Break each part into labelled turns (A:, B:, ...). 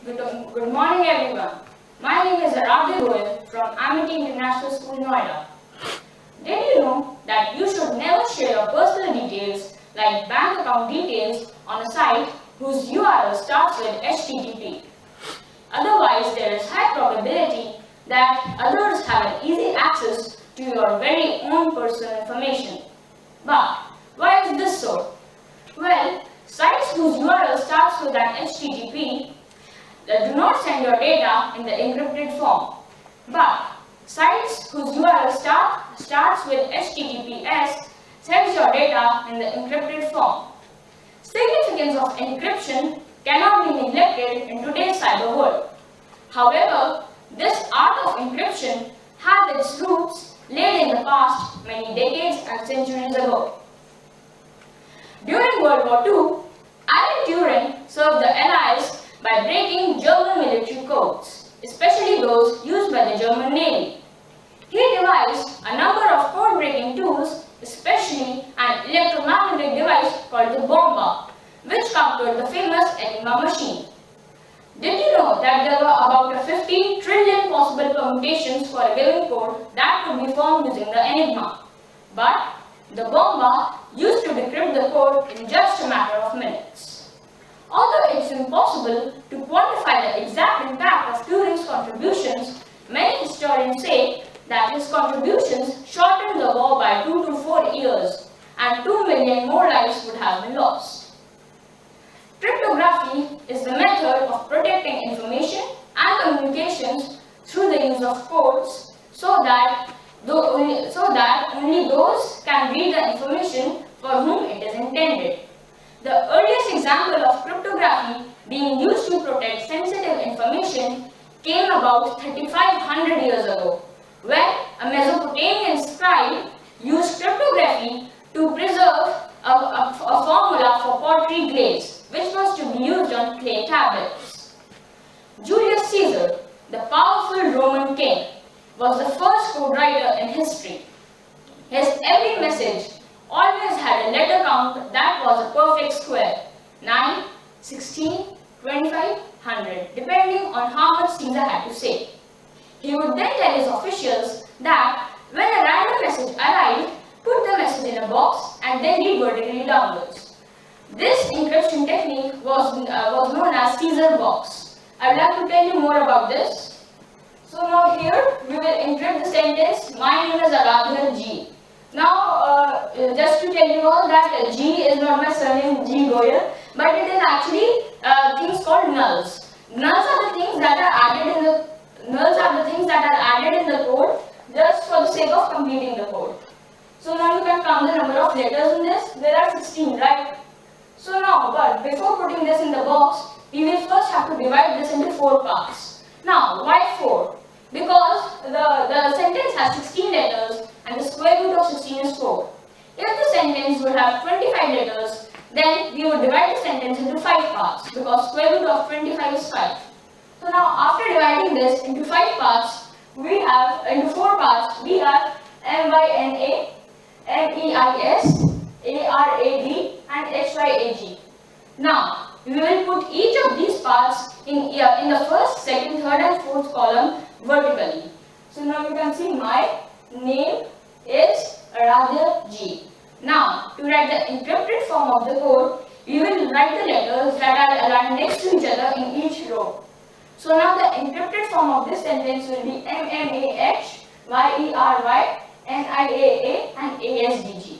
A: Good morning everyone. My name is Aradhya Goel from Amity International School, Noida. Did you know that you should never share your personal details like bank account details on a site whose URL starts with HTTP? Otherwise, there is high probability that others have an easy access to your very own personal information. But why is this so? Well, sites whose URL starts with an HTTP do not send your data in the encrypted form. But sites whose URL starts with HTTPS sends your data in the encrypted form. Significance of encryption cannot be neglected in today's cyber world. However, this art of encryption has its roots laid in the past many decades and centuries ago. During World War II, Alan Turing served the Allies by breaking German military codes, especially those used by the German Navy. He devised a number of code-breaking tools, especially an electromagnetic device called the bomba, which countered the famous Enigma machine. Did you know that there were about 15 trillion possible permutations for a given code that could be formed using the Enigma? But the bomba used to decrypt the code in just a matter of minutes. Although it's impossible to quantify the exact impact of Turing's contributions, many historians say that his contributions shortened the war by 2 to 4 years, and 2 million more lives would have been lost. Cryptography is the method of protecting information and communications through the use of codes so that only those can read the information for whom it is intended. The earliest example of cryptography being used to protect sensitive information came about 3,500 years ago, when a Mesopotamian scribe used cryptography to preserve a formula for pottery glaze, which was to be used on clay tablets. Julius Caesar, the powerful Roman king, was the first code writer in history. His every message always had a letter count that was a perfect square, 9, 16, 25, 100, depending on how much Caesar had to say. He would then tell his officials that when a random message arrived, put the message in a box and then read vertically downwards. This encryption technique was known as Caesar box. I would like to tell you more about this. So now here we will encrypt the sentence, my name is Aradhya G. Now, just to tell you all that G is not my surname, G Goel, but it is actually things called nulls. Nulls are the things that are added in the code just for the sake of completing the code. So now you can count the number of letters in this. There are 16, right? So now, but before putting this in the box, we will first have to divide this into 4 parts. Now, why 4? Because the sentence has 16 letters and the square root of 16 is 4. If the sentence would have 25 letters, then we would divide the sentence into 5 parts because square root of 25 is 5. So now after dividing this into 5 parts, into 4 parts, we have MYNA, MEIS, ARAD and HYAG. Now, we will put each of these parts in the first, second, third and fourth column vertically. So now you can see my name is Aradhya G. Now, to write the encrypted form of the code, we will write the letters that are aligned next to each other in each row. So now the encrypted form of this sentence will be MMAH, YERY, NIAA and ASDG.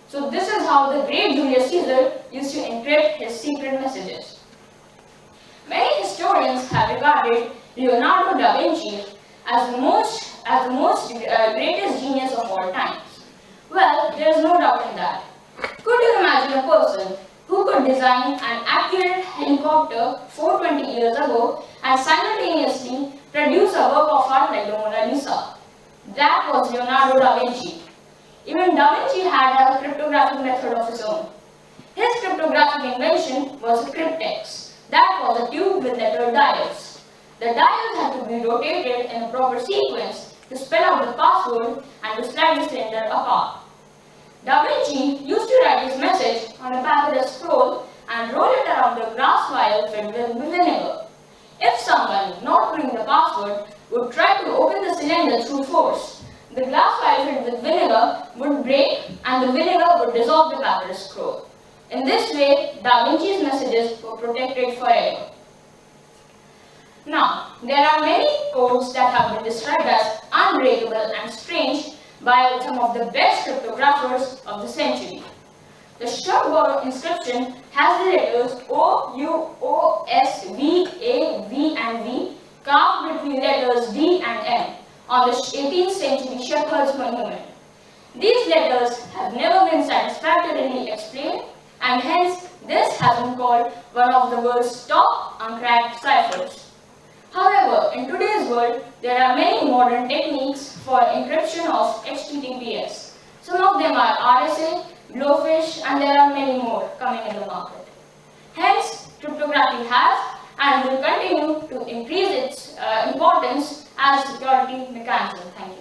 A: So this is how the great Julius Caesar used to encrypt his secret messages. Many historians have regarded Leonardo DaVinci as the greatest genius of all times. Well, there is no doubt in that. Could you imagine a person who could design an accurate helicopter 420 years ago and simultaneously produce a work of art like the Mona Lisa? That was Leonardo da Vinci. Even Da Vinci had a cryptographic method of his own. His cryptographic invention was a cryptex. That was a tube with lettered dials. The dials had to be rotated in a proper sequence to spell out the password and to slide the cylinder apart. Da Vinci used to write his message on a papyrus scroll and roll it around a glass vial filled with vinegar. If password would try to open the cylinder through force. The glass vial filled with vinegar would break and the vinegar would dissolve the papyrus scroll. In this way, Da Vinci's messages were protected forever. Now, there are many codes that have been described as unbreakable and strange by some of the best cryptographers of the century. The short inscription has the letters O, U, O, S, V, A, V and V carved between letters D and M on the 18th century shepherd's monument. These letters have never been satisfactorily explained, and hence this has been called one of the world's top uncracked ciphers. However, in today's world, there are many modern techniques for encryption of HTTPS. Some of them are RSA, Blowfish, and there are many more coming in the market. Hence, cryptography has and will continue to increase its importance as a security mechanism. Thank you.